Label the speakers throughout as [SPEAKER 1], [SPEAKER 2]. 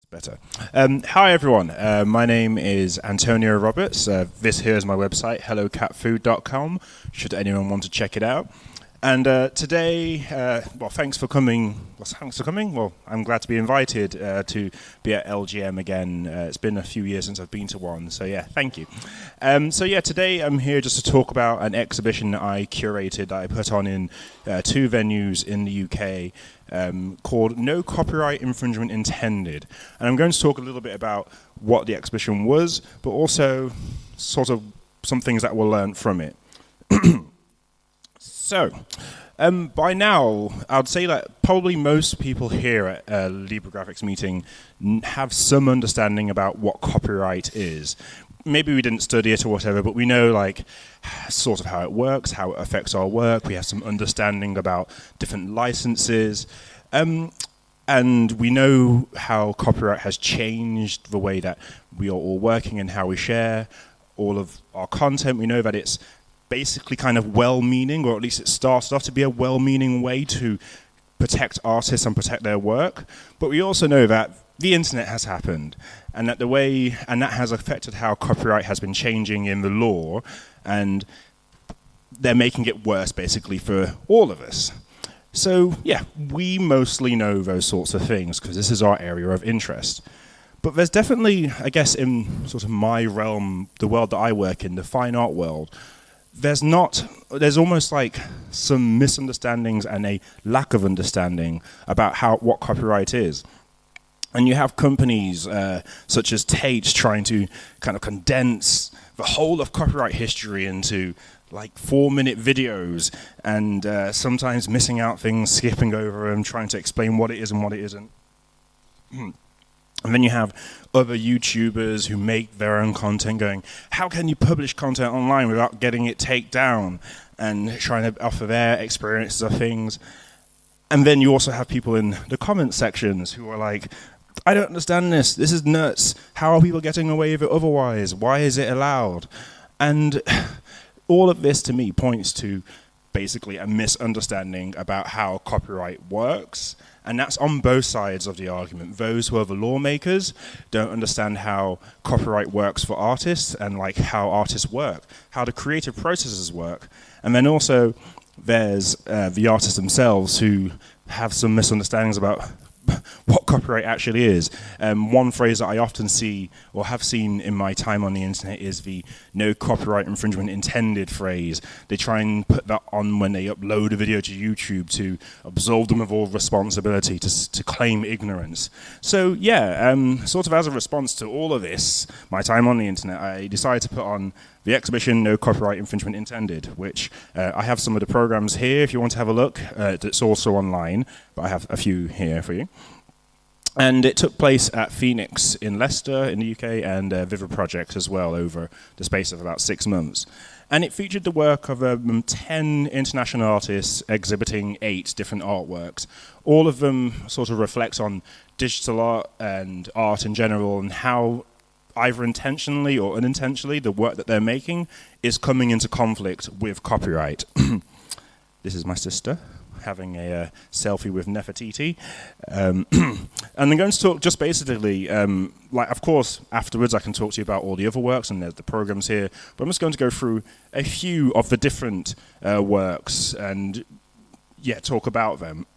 [SPEAKER 1] Better. Hi everyone, my name is Antonio Roberts. This here is my website, hellocatfood.com, should anyone want to check it out. And today, well, thanks for coming. Well, I'm glad to be invited to be at LGM again. It's been a few years since I've been to one, so yeah, thank you. So yeah, today I'm here just to talk about an exhibition that I curated, that I put on in 2 venues in the UK, called No Copyright Infringement Intended. And I'm going to talk a little bit about what the exhibition was, but also sort of some things that we'll learn from it. So, by now, I'd say that probably most people here at a Libre Graphics meeting have some understanding about what copyright is. Maybe we didn't study it or whatever, but we know like sort of how it works, how it affects our work. We have some understanding about different licenses. And we know how copyright has changed the way that we are all working and how we share all of our content. We know that it's basically kind of well-meaning, or at least it started off to be a well-meaning way to protect artists and protect their work. But we also know that the internet has happened, and that that has affected how copyright has been changing in the law, and they're making it worse basically for all of us. So yeah, we mostly know those sorts of things because this is our area of interest. But there's definitely, I guess, in sort of my realm, the world that I work in, the fine art world, there's almost like some misunderstandings and a lack of understanding about what copyright is. And you have companies such as Tate trying to kind of condense the whole of copyright history into like 4-minute videos, and sometimes missing out things, skipping over them, trying to explain what it is and what it isn't. And then you have other YouTubers who make their own content going, how can you publish content online without getting it taken down? And trying to offer their experiences of things. And then you also have people in the comment sections who are like, I don't understand this. This is nuts. How are people getting away with it otherwise? Why is it allowed? And all of this to me points to basically a misunderstanding about how copyright works. And that's on both sides of the argument. Those who are the lawmakers don't understand how copyright works for artists and like how artists work, how the creative processes work. And then also there's the artists themselves who have some misunderstandings about what copyright actually is. One phrase that I often see or have seen in my time on the internet is the no copyright infringement intended phrase. They try and put that on when they upload a video to YouTube to absolve them of all responsibility, to claim ignorance. So yeah, sort of as a response to all of this, my time on the internet, I decided to put on the exhibition No Copyright Infringement Intended, which I have some of the programs here if you want to have a look. It's also online, but I have a few here for you. And it took place at Phoenix in Leicester in the UK and Viva Project as well over the space of about 6 months. And it featured the work of 10 international artists exhibiting 8 different artworks. All of them sort of reflect on digital art and art in general and how either intentionally or unintentionally the work that they're making is coming into conflict with copyright. This is my sister having a selfie with Nefertiti. And I'm going to talk just basically, like of course afterwards I can talk to you about all the other works and there's the programs here, but I'm just going to go through a few of the different works and yeah, talk about them.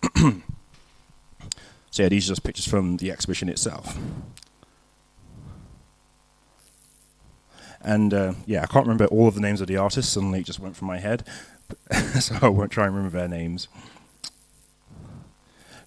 [SPEAKER 1] So yeah, these are just pictures from the exhibition itself. And yeah, I can't remember all of the names of the artists, suddenly it just went from my head, so I won't try and remember their names.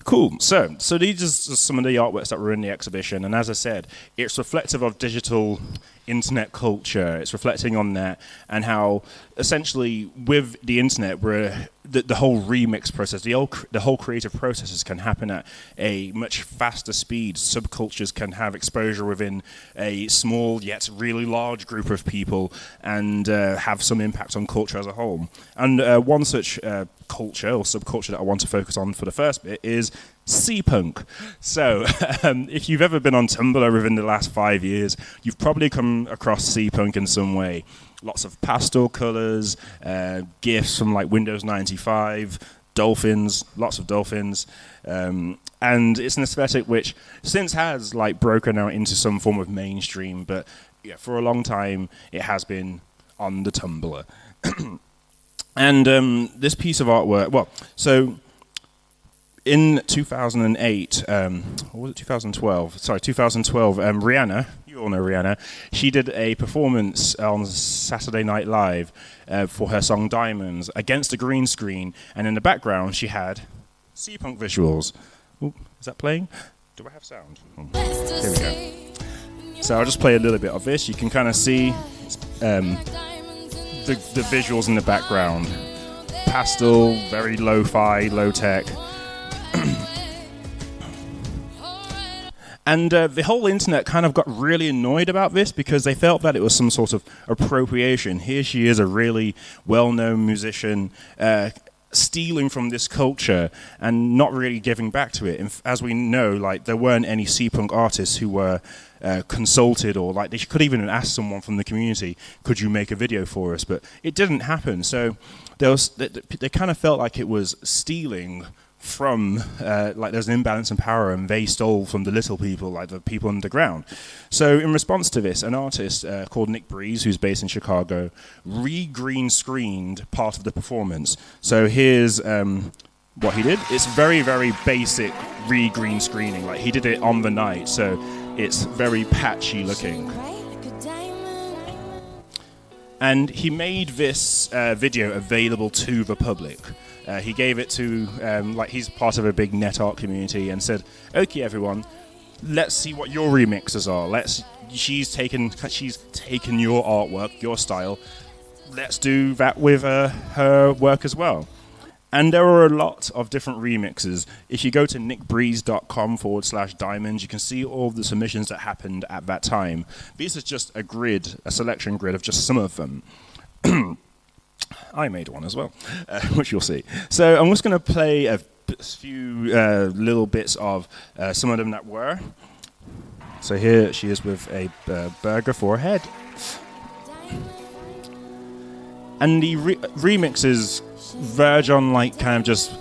[SPEAKER 1] Cool, so these are some of the artworks that were in the exhibition, and as I said, it's reflective of digital internet culture. It's reflecting on that and how essentially with the internet, the whole remix process, the whole creative processes can happen at a much faster speed. Subcultures can have exposure within a small yet really large group of people and have some impact on culture as a whole. And one such culture or subculture that I want to focus on for the first bit is C-punk. So if you've ever been on Tumblr within the last 5 years, you've probably come across C-punk in some way. lots of pastel colors, GIFs from like Windows 95, dolphins, lots of dolphins. And it's an aesthetic which since has like broken out into some form of mainstream, but yeah, for a long time it has been on the Tumblr. And this piece of artwork, well, so in 2008, or was it 2012? Sorry, 2012, Rihanna, you all know Rihanna, she did a performance on Saturday Night Live for her song Diamonds against a green screen, and in the background she had C-punk visuals. Ooh, is that playing? Do I have sound? Oh, here we go. So I'll just play a little bit of this. You can kind of see the visuals in the background. Pastel, very lo-fi, low-tech. And the whole internet kind of got really annoyed about this because they felt that it was some sort of appropriation. Here she is, a really well-known musician, stealing from this culture and not really giving back to it. And as we know, like there weren't any C-punk artists who were consulted, or like they could even ask someone from the community, could you make a video for us? But it didn't happen. So they kind of felt like it was stealing from, like there's an imbalance in power, and they stole from the little people, like the people underground. So in response to this, an artist called Nick Breeze, who's based in Chicago, re-green screened part of the performance. So here's what he did. It's very, very basic re-green screening. Like he did it on the night, so it's very patchy looking. And he made this video available to the public. He gave it to, like he's part of a big net art community, and said, okay everyone, let's see what your remixes are. She's taken your artwork, your style, let's do that with her work as well. And there are a lot of different remixes. If you go to nickbreeze.com/diamonds, you can see all of the submissions that happened at that time. This is just a selection grid of just some of them. I made one as well, which you'll see. So I'm just going to play a few little bits of some of them that were. So here she is with a burger for a head. And the remixes verge on like kind of just,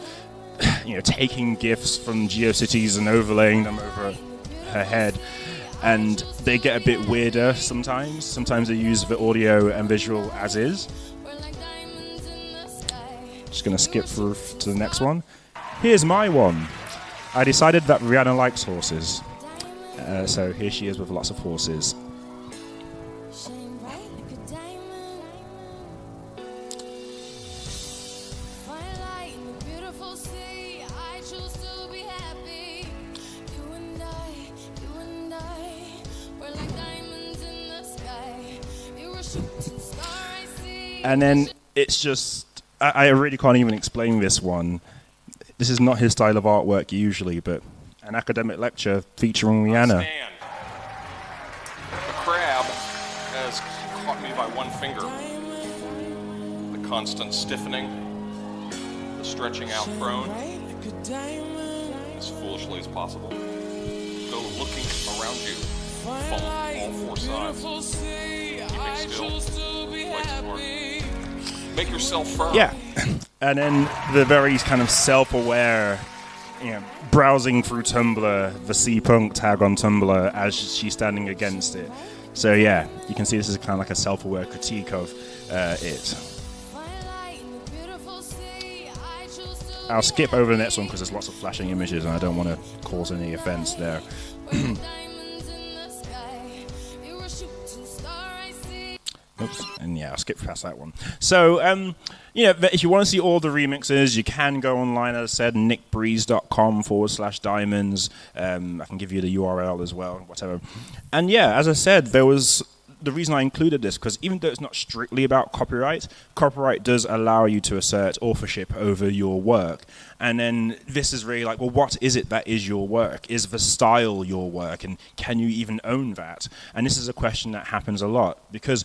[SPEAKER 1] taking GIFs from GeoCities and overlaying them over her head. And they get a bit weirder sometimes. Sometimes they use the audio and visual as is. Just going to skip through to the next one. Here's my one. I decided that Rihanna likes horses. So here she is with lots of horses. And then it's just, I really can't even explain this one. This is not his style of artwork usually, but an academic lecture featuring Rihanna.
[SPEAKER 2] The crab has caught me by one finger. The constant stiffening, the stretching out prone, as foolishly as possible. Go looking around you from all four sides. Keeping still, quite smart. Make yourself firm.
[SPEAKER 1] Yeah, and then the very kind of self-aware, browsing through Tumblr, the C-punk tag on Tumblr as she's standing against it. So yeah, you can see this is kind of like a self-aware critique of it. I'll skip over the next one because there's lots of flashing images and I don't want to cause any offense there. Oops, and yeah, I'll skip past that one. So, if you want to see all the remixes, you can go online, as I said, nickbreeze.com/diamonds. I can give you the URL as well, whatever. And yeah, as I said, the reason I included this, because even though it's not strictly about copyright does allow you to assert authorship over your work. And then this is really like, well, what is it that is your work? Is the style your work? And can you even own that? And this is a question that happens a lot, because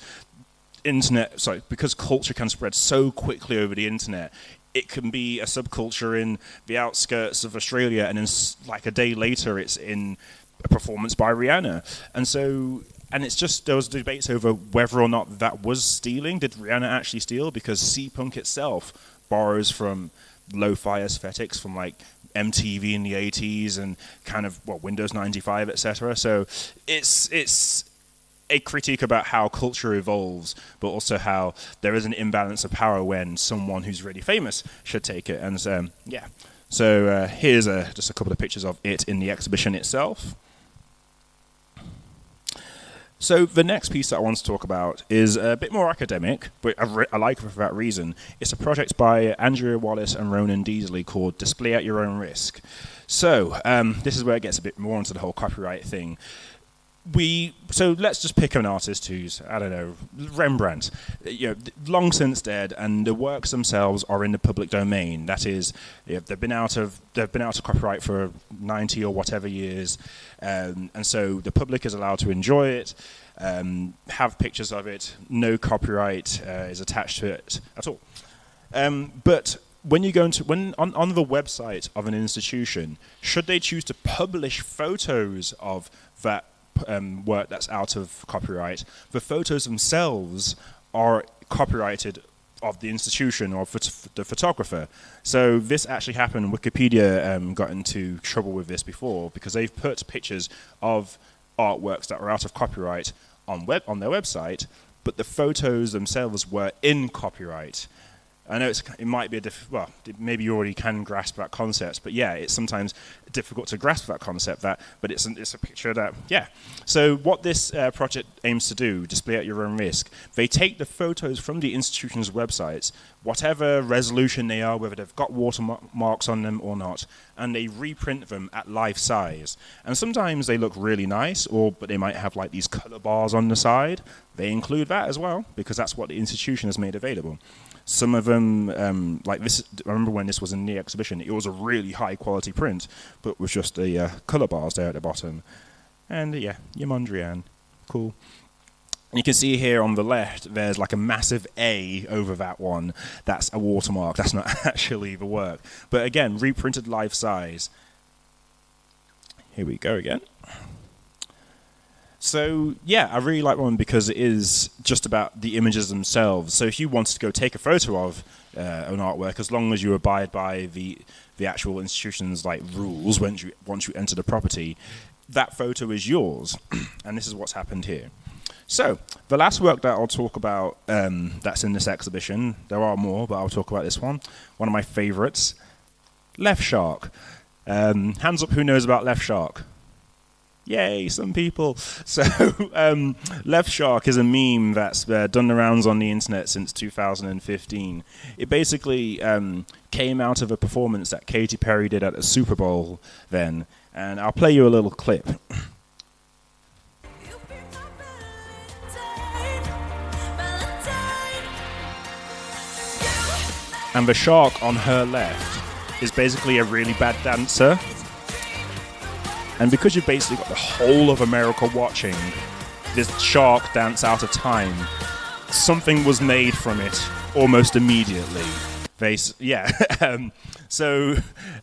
[SPEAKER 1] because culture can spread so quickly over the internet. It can be a subculture in the outskirts of Australia, and then like a day later it's in a performance by Rihanna. And so And it's just, there was debates over whether or not that was stealing. Did Rihanna actually steal? Because C-Punk itself borrows from lo-fi aesthetics from like MTV in the 80s and kind of, Windows 95, etc. So it's a critique about how culture evolves, but also how there is an imbalance of power when someone who's really famous should take it. And so here's just a couple of pictures of it in the exhibition itself. So the next piece that I want to talk about is a bit more academic, but I like it for that reason. It's a project by Andrea Wallace and Ronan Deasley called Display at Your Own Risk. So this is where it gets a bit more into the whole copyright thing. So let's just pick an artist who's, I don't know, Rembrandt, long since dead, and the works themselves are in the public domain. That is, they've been out of copyright for 90 or whatever years, and so the public is allowed to enjoy it, have pictures of it. No copyright is attached to it at all. But when you go on the website of an institution, should they choose to publish photos of that work that's out of copyright, the photos themselves are copyrighted of the institution or the photographer. So this actually happened. Wikipedia got into trouble with this before because they've put pictures of artworks that were out of copyright on their website, but the photos themselves were in copyright. I know it might be maybe you already can grasp that concept, but it's sometimes difficult to grasp that concept. But it's a picture that, So what this project aims to do, Display at Your Own Risk, they take the photos from the institution's websites, whatever resolution they are, whether they've got watermarks on them or not, and they reprint them at life size. And sometimes they look really nice, but they might have like these color bars on the side. They include that as well, because that's what the institution has made available. Some of them, like this, I remember when this was in the exhibition, it was a really high quality print, but with just the color bars there at the bottom. And your Mondrian, cool. And you can see here on the left, there's like a massive A over that one. That's a watermark. That's not actually the work. But again, reprinted life size. Here we go again. So, I really like one because it is just about the images themselves. So if you wanted to go take a photo of an artwork, as long as you abide by the actual institution's rules once you enter the property, that photo is yours. And this is what's happened here. So the last work that I'll talk about that's in this exhibition, there are more, but I'll talk about this one. One of my favorites, Left Shark. Hands up who knows about Left Shark. Yay, some people. So Left Shark is a meme that's done the rounds on the internet since 2015. It basically came out of a performance that Katy Perry did at a Super Bowl then. And I'll play you a little clip. And the shark on her left is basically a really bad dancer. And because you've basically got the whole of America watching this shark dance out of time, something was made from it almost immediately. So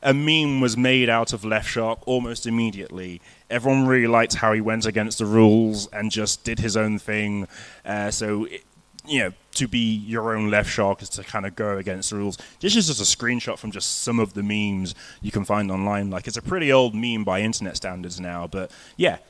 [SPEAKER 1] a meme was made out of Left Shark almost immediately. Everyone really liked how he went against the rules and just did his own thing. To be your own Left Shark is to kind of go against the rules. This is just a screenshot from just some of the memes you can find online. It's a pretty old meme by internet standards now, but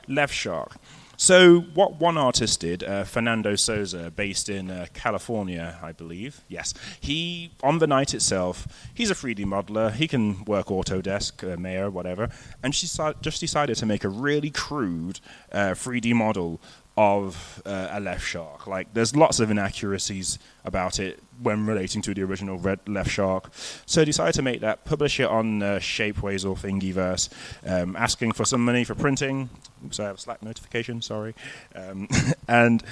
[SPEAKER 1] Left Shark. So what one artist did, Fernando Souza, based in California, I believe. Yes. He, on the night itself, he's a 3D modeler. He can work Autodesk, Maya, whatever. And she just decided to make a really crude 3D model of a Left Shark. There's lots of inaccuracies about it when relating to the original Left Shark. So I decided to make that, publish it on Shapeways or Thingiverse, asking for some money for printing. Oops, I have a Slack notification, sorry. And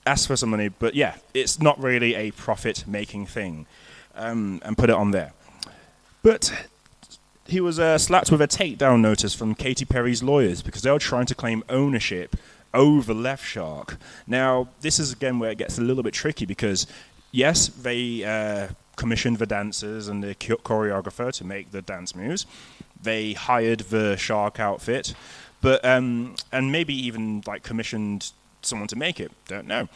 [SPEAKER 1] asked for some money, but it's not really a profit-making thing, and put it on there. But he was slapped with a takedown notice from Katy Perry's lawyers because they were trying to claim ownership over Left Shark. Now, this is again where it gets a little bit tricky because, yes, they commissioned the dancers and the choreographer to make the dance moves. They hired the shark outfit, but and maybe even commissioned someone to make it? Don't know.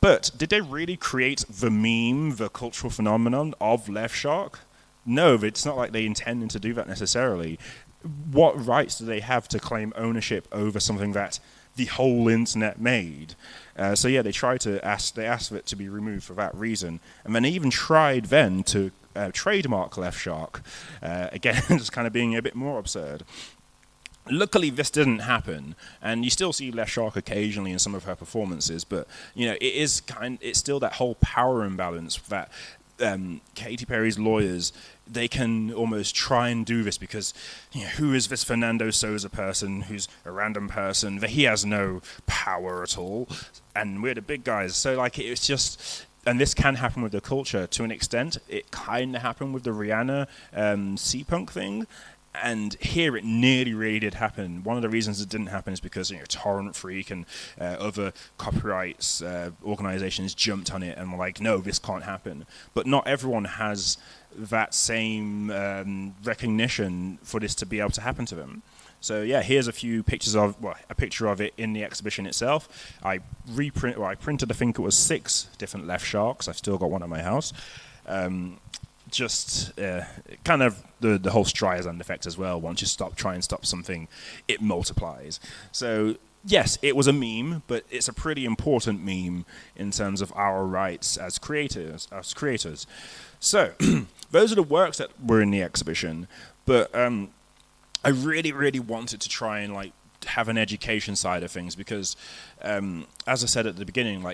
[SPEAKER 1] But did they really create the meme, the cultural phenomenon of Left Shark? No, it's not like they intended to do that necessarily. What rights do they have to claim ownership over something that the whole internet made? So yeah, they asked for it to be removed for that reason, and then they even tried then to trademark Left Shark. Again, just kind of being a bit more absurd. Luckily, this didn't happen, and you still see Left Shark occasionally in some of her performances. But it's still that whole power imbalance that Katy Perry's lawyers, they can almost try and do this because who is this Fernando Souza person who's a random person? He has no power at all, and we're the big guys. So it's just. And this can happen with the culture to an extent. It kind of happened with the Rihanna C-Punk thing. And here it nearly really did happen. One of the reasons it didn't happen is because Torrent Freak and other copyrights organizations jumped on it and were like, no, this can't happen. But not everyone has that same recognition for this to be able to happen to them. So yeah, here's a few pictures of, a picture of it in the exhibition itself. I printed, I think it was 6 different Left Sharks. I've still got one at my house. Kind of the whole Streisand effect as well. Once you try and stop something, it multiplies. So yes, it was a meme, but it's a pretty important meme in terms of our rights as creators. So those are the works that were in the exhibition. But I really, really wanted to try and have an education side of things because, as I said at the beginning,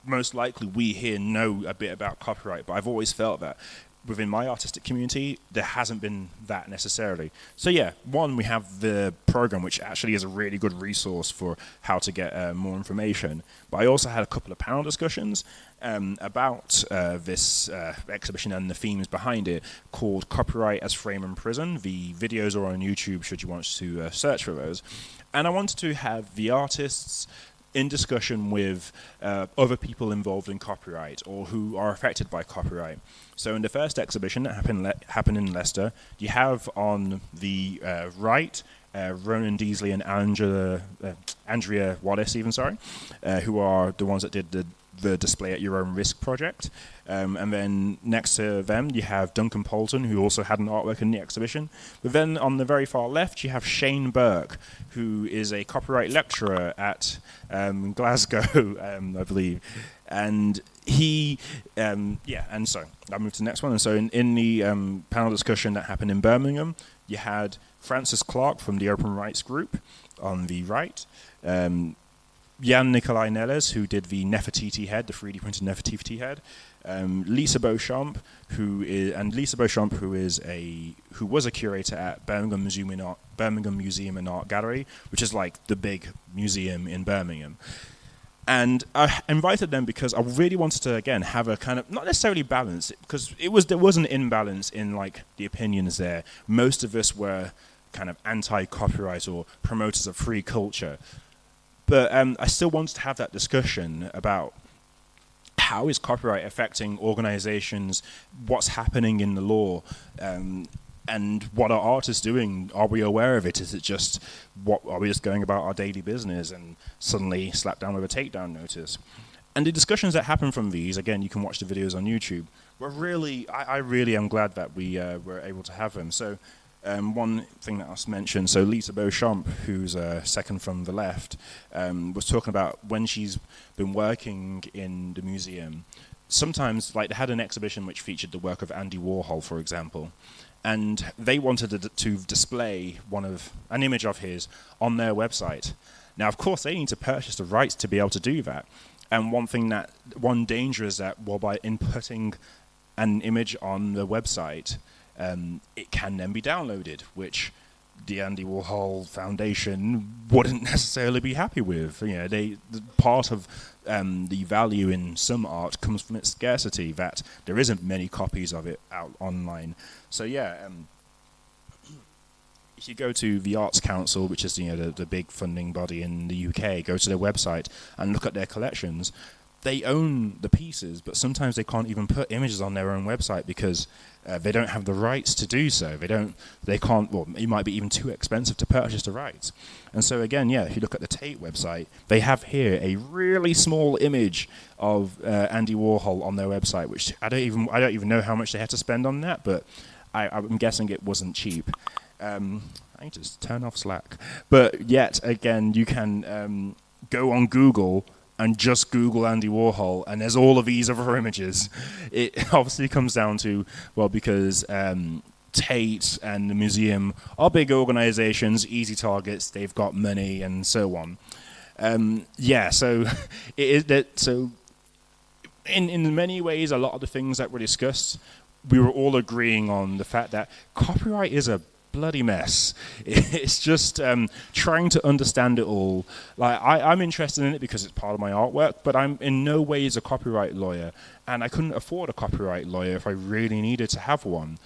[SPEAKER 1] most likely we here know a bit about copyright, but I've always felt that within my artistic community, there hasn't been that necessarily. So yeah, one, we have the program, which actually is a really good resource for how to get more information. But I also had a couple of panel discussions about this exhibition and the themes behind it, called Copyright as Frame and Prison. The videos are on YouTube should you want to search for those. And I wanted to have the artists in discussion with other people involved in copyright or who are affected by copyright. So in the first exhibition that happened in Leicester, you have on the right Ronan Deasley and Andrea Wallace, who are the ones that did the Display at Your Own Risk project. And then next to them, you have Duncan Poulton, who also had an artwork in the exhibition. But then on the very far left, you have Shane Burke, who is a copyright lecturer at Glasgow, I believe. And he, and so I'll move to the next one. And so in the panel discussion that happened in Birmingham, you had Francis Clark from the Open Rights Group on the right, Jan Nikolai Neles, who did the Nefertiti head, the 3D printed Nefertiti head, Lisa Beauchamp, who was a curator at Birmingham Museum and Art Gallery, which is the big museum in Birmingham. And I invited them because I really wanted to, again, have a kind of, not necessarily balance, because there was an imbalance in the opinions there. Most of us were kind of anti-copyright or promoters of free culture. But I still wanted to have that discussion about how is copyright affecting organizations, what's happening in the law, and what are artists doing? Are we aware of it? Is it just, are we just going about our daily business and suddenly slapped down with a takedown notice? And the discussions that happen from these, again, you can watch the videos on YouTube, were really, I really am glad that we were able to have them. So one thing that I was mentioned, so Lisa Beauchamp, who's second from the left, was talking about when she's been working in the museum. Sometimes, they had an exhibition which featured the work of Andy Warhol, for example, and they wanted to display an image of his on their website. Now, of course, they need to purchase the rights to be able to do that. And one danger is that, by inputting an image on the website, it can then be downloaded, which the Andy Warhol Foundation wouldn't necessarily be happy with. Part of the value in some art comes from its scarcity, that there isn't many copies of it out online. So if you go to the Arts Council, which is the big funding body in the UK, go to their website and look at their collections, they own the pieces, but sometimes they can't even put images on their own website because they don't have the rights to do so. They can't, well, it might be even too expensive to purchase the rights. And so again, yeah, if you look at the Tate website, they have here a really small image of Andy Warhol on their website, which I don't even know how much they had to spend on that, but I'm guessing it wasn't cheap. I need to just turn off Slack. But yet again, you can go on Google and just Google Andy Warhol, and there's all of these other images. It obviously comes down to, well, because Tate and the museum are big organizations, easy targets, they've got money, and so on. So it is that. So in many ways, a lot of the things that were discussed, we were all agreeing on the fact that copyright is a bloody mess. It's just trying to understand it all. Like I'm interested in it because it's part of my artwork, but I'm in no ways a copyright lawyer, and I couldn't afford a copyright lawyer if I really needed to have one.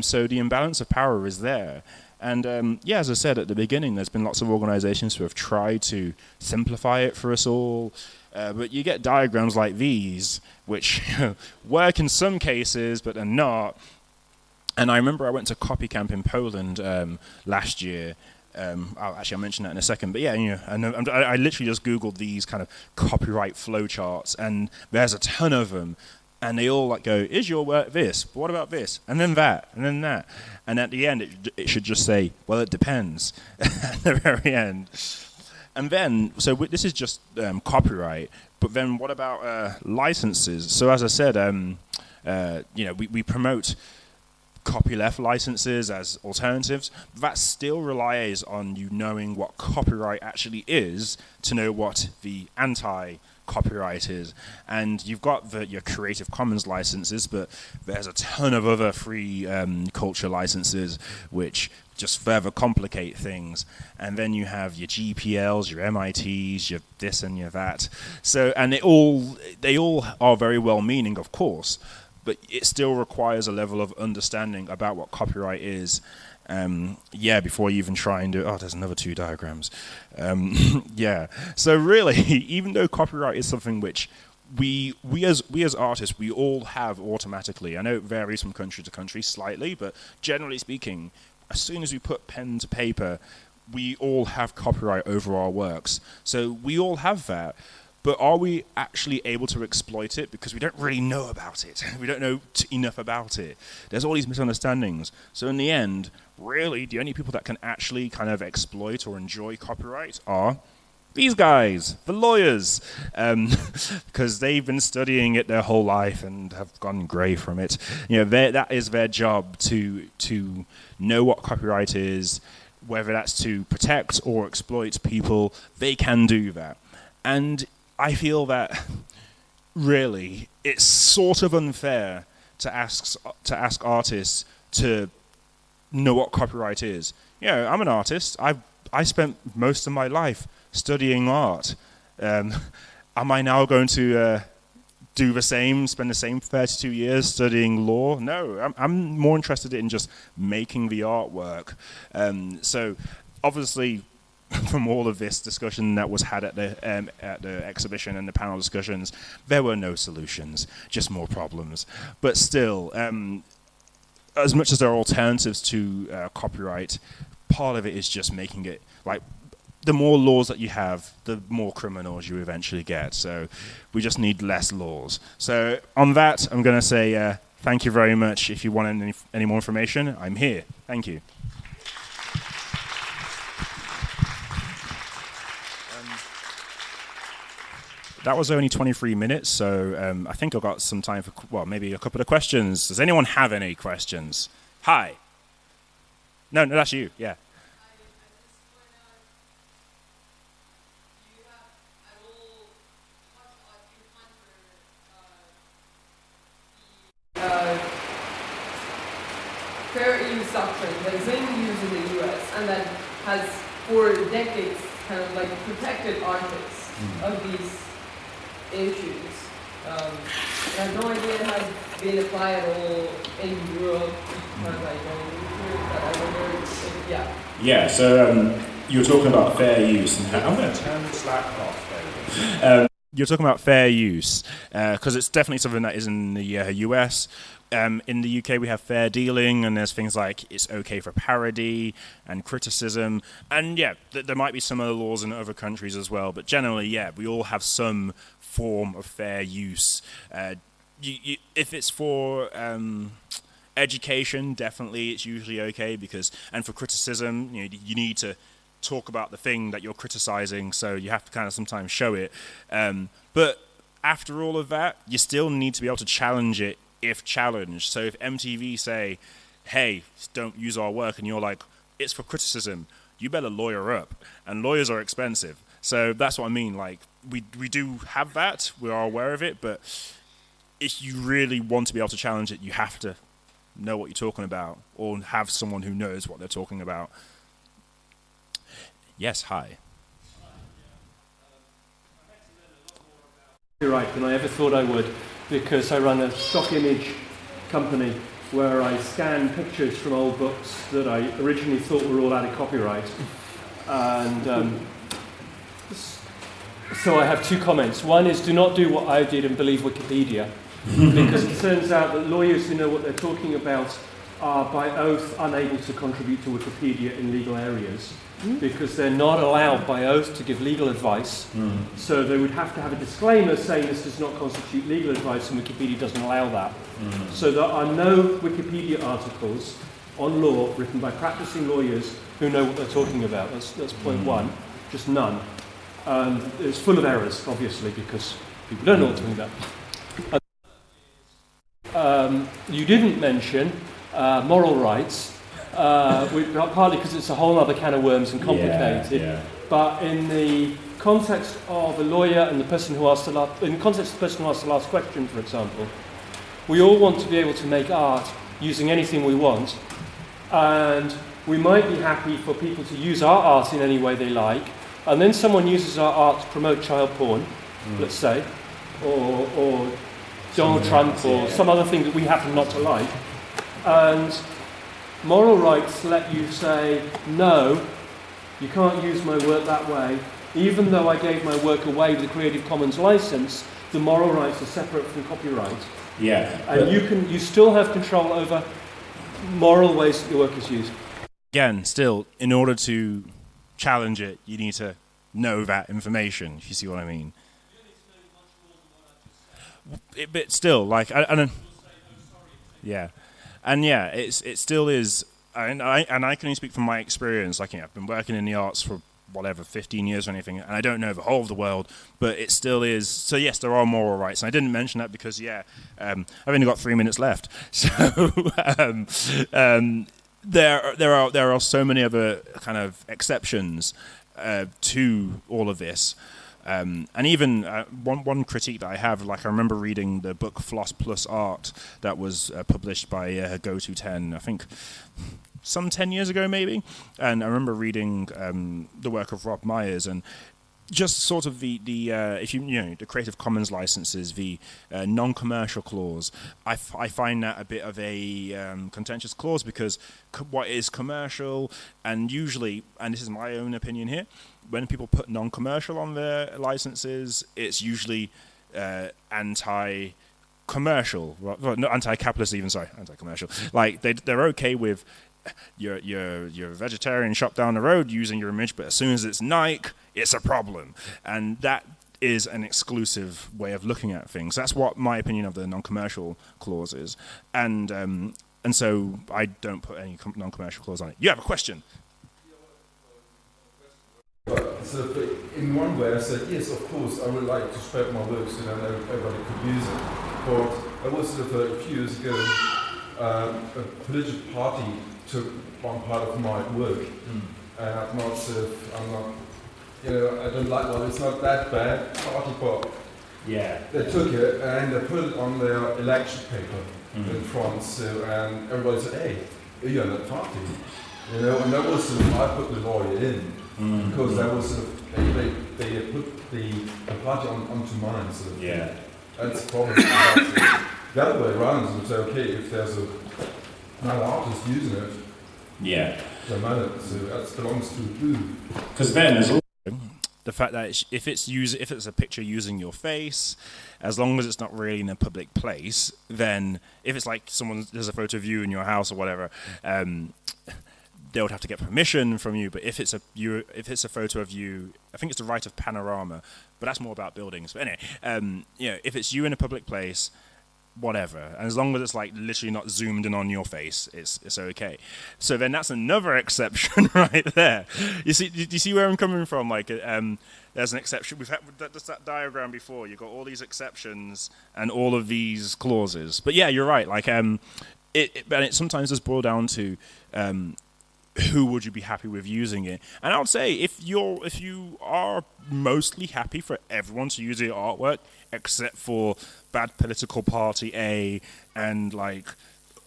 [SPEAKER 1] So the imbalance of power is there. And as I said at the beginning, there's been lots of organizations who have tried to simplify it for us all, but you get diagrams like these, which work in some cases, but are not. And I remember I went to CopyCamp in Poland last year. I'll mention that in a second. But yeah, I literally just Googled these kind of copyright flowcharts, and there's a ton of them. And they all like go, is your work this? But what about this? And then that, and then that. And at the end, it should just say, well, it depends, at the very end. And then, so this is just copyright. But then what about licenses? So as I said, we promote copyleft licenses as alternatives. That still relies on you knowing what copyright actually is to know what the anti-copyright is. And you've got your Creative Commons licenses, but there's a ton of other free culture licenses which just further complicate things. And then you have your GPLs, your MITs, your this and your that. So, and they all are very well-meaning, of course, but it still requires a level of understanding about what copyright is, before you even try and do. Oh, there's another two diagrams. So really, even though copyright is something which we as artists, we all have automatically. I know it varies from country to country slightly, but generally speaking, as soon as we put pen to paper, we all have copyright over our works. So we all have that. But are we actually able to exploit it? Because we don't really know about it. We don't know enough about it. There's all these misunderstandings. So in the end, really, the only people that can actually kind of exploit or enjoy copyright are these guys, the lawyers, because they've been studying it their whole life and have gone grey from it. That is their job, to know what copyright is, whether that's to protect or exploit people. They can do that. And I feel that really it's sort of unfair to ask artists to know what copyright is. I'm an artist. I spent most of my life studying art. Am I now going to do the same, spend the same 32 years studying law? No, I'm more interested in just making the artwork. So obviously, from all of this discussion that was had at the exhibition and the panel discussions, there were no solutions, just more problems. But still, as much as there are alternatives to copyright, part of it is just making it, like, the more laws that you have, the more criminals you eventually get. So we just need less laws. So on that, I'm going to say thank you very much. If you want any more information, I'm here. Thank you. That was only 23 minutes, so I think I've got some time for, maybe a couple of questions. Does anyone have any questions? Hi. No, that's you, yeah.
[SPEAKER 3] Fair use doctrine that's been used in the US and that has for decades kind of like protected artists of these issues. I have no idea it has been applied at all in Europe, but I wonder if,
[SPEAKER 1] Yeah, so you were talking about fair use, and I'm going to turn the Slack off. you're talking about fair use, because it's definitely something that is in the US. In the UK, we have fair dealing, and there's things like it's okay for parody and criticism. And yeah, there might be some other laws in other countries as well, but generally, yeah, we all have some form of fair use. If it's for education, definitely it's usually okay, and for criticism, you need to talk about the thing that you're criticizing, so you have to kind of sometimes show it. But after all of that, you still need to be able to challenge it if challenged. So if MTV say, hey, don't use our work, and you're like, it's for criticism, you better lawyer up. And lawyers are expensive. So that's what I mean. Like, we do have that. We are aware of it. But if you really want to be able to challenge it, you have to know what you're talking about, or have someone who knows what they're talking about. Yes, hi.
[SPEAKER 4] Copyright than I ever thought I would, because I run a stock image company where I scan pictures from old books that I originally thought were all out of copyright. And so I have two comments. One is, do not do what I did and believe Wikipedia, because it turns out that lawyers who know what they're talking about are by oath unable to contribute to Wikipedia in legal areas, because they're not allowed by oath to give legal advice. So they would have to have a disclaimer saying this does not constitute legal advice, and Wikipedia doesn't allow that. So there are no Wikipedia articles on law written by practicing lawyers who know what they're talking about. That's point one, just none. And it's full of errors, obviously, because people don't know what they're talking about. You didn't mention moral rights, partly because it's a whole other can of worms and complicated. But in the context of a lawyer and the person who asked the last question, for example, we all want to be able to make art using anything we want, and we might be happy for people to use our art in any way they like, and then someone uses our art to promote child porn, let's say, or Donald Trump, or some other thing that we happen not to like. And moral rights let you say, no, you can't use my work that way. Even though I gave my work away with a Creative Commons license, the moral rights are separate from copyright. And you still have control over moral ways that your work is used.
[SPEAKER 1] Again, still, in order to challenge it, you need to know that information, if you see what I mean. But still, like, I don't... Yeah. And yeah, it still is, and I can only speak from my experience. Like, I've been working in the arts for 15 years or anything, and I don't know the whole of the world, but it still is. So yes, there are moral rights, and I didn't mention that because I've only got 3 minutes left. So there are so many other kind of exceptions to all of this. And even one critique that I have, like I remember reading the book Floss Plus Art that was published by Go210, I think some 10 years ago maybe, and I remember reading the work of Rob Myers, and just sort of the the Creative Commons licenses, the non-commercial clause. I find that a bit of a contentious clause, because what is commercial, and usually, and this is my own opinion here, when people put non-commercial on their licenses, it's usually anti-commercial, well, not anti-capitalist even, sorry, anti-commercial. Like they're okay with your vegetarian shop down the road using your image, but as soon as it's Nike, it's a problem. And that is an exclusive way of looking at things. That's what my opinion of the non-commercial clause is. And so I don't put any non-commercial clause on it. You have a question?
[SPEAKER 5] So in one way I said, yes, of course, I would like to spread my work so that everybody could use it. But I was sort of a few years ago, a political party took one part of my work, and I'm not, I don't like, well, it's not that bad, party, but they took it and they put it on their election paper in France, and everybody said, hey, you're not party, and that was sort of, I put the lawyer in. Because that was sort of, they put the party onto mine, so that's the problem. The other way around is to say, okay, if there's another artist using it, doesn't matter, so that belongs to who?
[SPEAKER 1] Because then there's the fact that if it's a picture using your face, as long as it's not really in a public place, then if it's like there's a photo of you in your house or whatever, they would have to get permission from you. But if it's a photo of you, I think it's the right of panorama, but that's more about buildings. But anyway, if it's you in a public place, whatever, and as long as it's like literally not zoomed in on your face, it's okay. So then that's another exception right there. You see where I'm coming from? Like, there's an exception. We've had that diagram before. You've got all these exceptions and all of these clauses. But yeah, you're right. Like, it sometimes does boil down to who would you be happy with using it? And I would say if you are mostly happy for everyone to use your artwork, except for bad political party A and like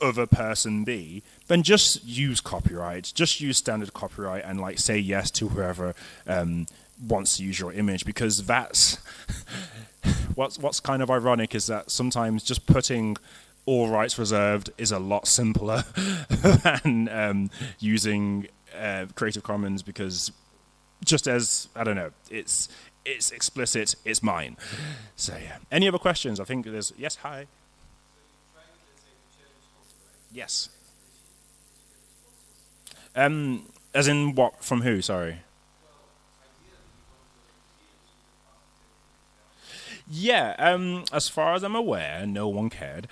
[SPEAKER 1] other person B, then just use copyright. Just use standard copyright and like say yes to whoever wants to use your image, because that's what's kind of ironic is that sometimes just putting all rights reserved is a lot simpler than using Creative Commons, because just as, I don't know, it's explicit, it's mine. So yeah. Any other questions? I think there's, yes, hi. Yes. As in what, from who, sorry? Yeah, as far as I'm aware, no one cared.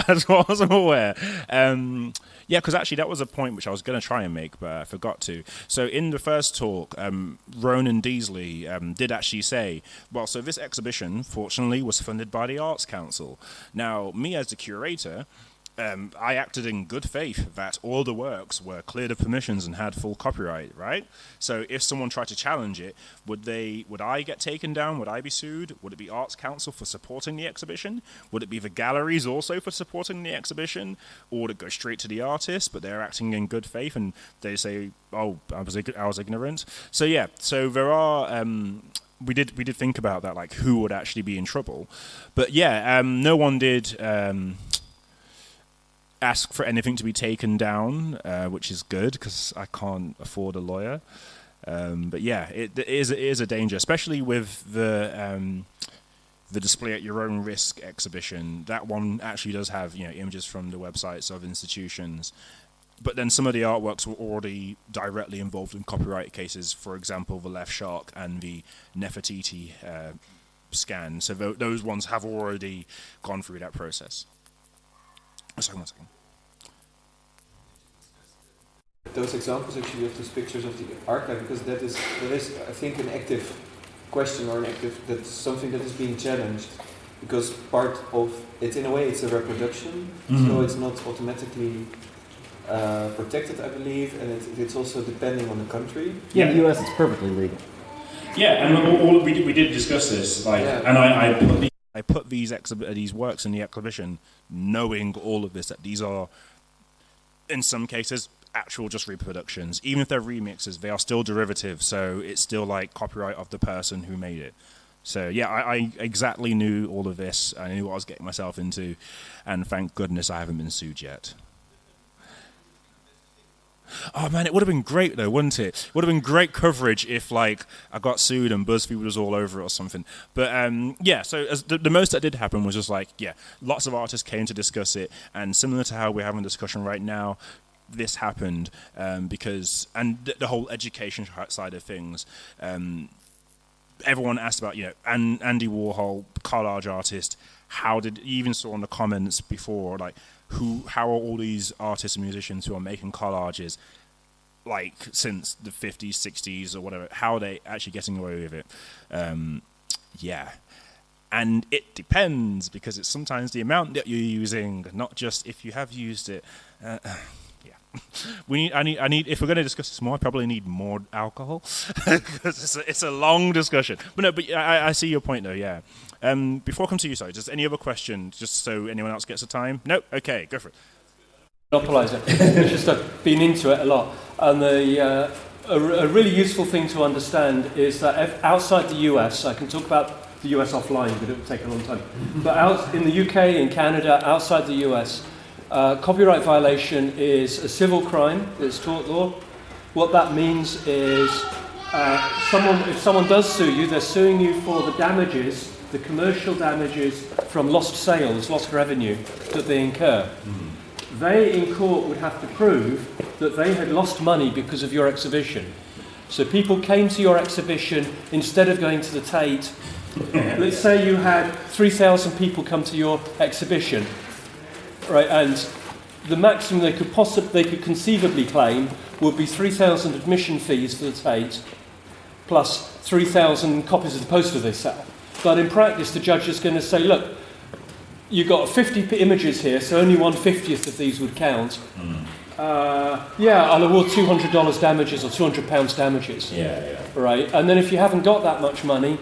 [SPEAKER 1] As far as I'm aware. Yeah, because actually that was a point which I was going to try and make, but I forgot to. So in the first talk, Ronan Deasley did actually say, well, so this exhibition, fortunately, was funded by the Arts Council. Now, me as the curator, I acted in good faith that all the works were cleared of permissions and had full copyright, right? So if someone tried to challenge it, would I get taken down? Would I be sued? Would it be Arts Council for supporting the exhibition? Would it be the galleries also for supporting the exhibition? Or would it go straight to the artist, but they're acting in good faith and they say, oh, I was ignorant? So yeah, so there are... we did think about that, like who would actually be in trouble. But yeah, no one did... ask for anything to be taken down, which is good because I can't afford a lawyer. But yeah, it is a danger, especially with the display at your own risk exhibition. That one actually does have images from the websites of institutions, but then some of the artworks were already directly involved in copyright cases. For example, the Left Shark and the Nefertiti scan. So those ones have already gone through that process. Sorry, 1 second.
[SPEAKER 6] Those examples actually of those pictures of the archive, because there is I think an active question or that's something that is being challenged, because part of it in a way it's a reproduction, so it's not automatically protected, I believe, and it's also depending on the country.
[SPEAKER 7] Yeah, in the US it's perfectly legal.
[SPEAKER 1] Yeah, and we did discuss this, and I put these works in the exhibition, knowing all of this, that these are, in some cases, actual just reproductions. Even if they're remixes, they are still derivative, so it's still like copyright of the person who made it. So yeah, I exactly knew all of this. I knew what I was getting myself into, and thank goodness I haven't been sued yet. Oh man, it would have been great though, wouldn't it? It would have been great coverage if like I got sued and BuzzFeed was all over it or something. But yeah, so as the most that did happen was just like, yeah, lots of artists came to discuss it, and similar to how we're having a discussion right now, this happened because, and the whole education side of things, everyone asked about, Andy Warhol, collage artist, how did, you even saw in the comments before, like, how are all these artists and musicians who are making collages, like, since the 50s, 60s, or whatever, how are they actually getting away with it? Yeah. And it depends, because it's sometimes the amount that you're using, not just if you have used it. Yeah. I need. If we're going to discuss this more, I probably need more alcohol, because it's a long discussion. But no, but I see your point though. Yeah. Before I come to you, sorry, just any other question, just so anyone else gets the time? No? Okay, go for it.
[SPEAKER 4] Monopolizer. It's just I've been into it a lot, and a really useful thing to understand is that if outside the US, I can talk about the US offline, but it will take a long time. But out in the UK, in Canada, outside the US. Copyright violation is a civil crime. It's tort law. What that means is if someone does sue you, they're suing you for the damages, the commercial damages from lost sales, lost revenue that they incur. They, in court, would have to prove that they had lost money because of your exhibition. So people came to your exhibition instead of going to the Tate. Let's say you had 3,000 people come to your exhibition, right? And the maximum they could conceivably claim would be 3,000 admission fees for the Tate, plus 3,000 copies of the poster they sell. But in practice, the judge is going to say, look, you've got 50 images here, so only 1/50th of these would count. I'll award $200 damages or £200 damages. Right? And then if you haven't got that much money,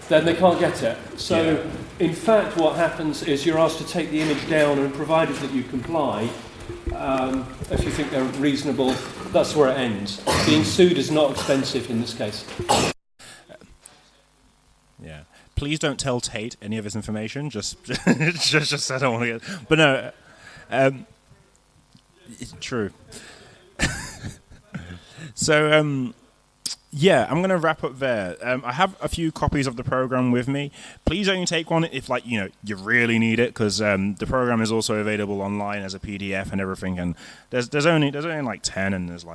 [SPEAKER 4] then they can't get it. So, in fact, what happens is you're asked to take the image down, and provided that you comply, if you think they're reasonable, that's where it ends. Being sued is not expensive in this case.
[SPEAKER 1] Yeah. Please don't tell Tate any of this information. Just I don't want to get. But no, it's true. So I'm going to wrap up there. I have a few copies of the program with me. Please only take one if, you really need it, because the program is also available online as a PDF and everything. And there's only 10, and there's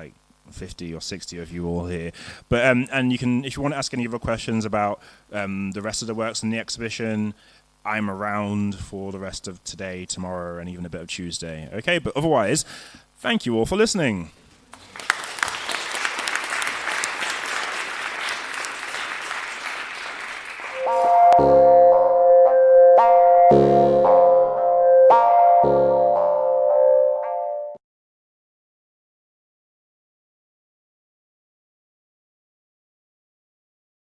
[SPEAKER 1] 50 or 60 of you all here. But and you can, if you want to ask any other questions about the rest of the works in the exhibition, I'm around for the rest of today, tomorrow, and even a bit of Tuesday. Okay, but otherwise, thank you all for listening.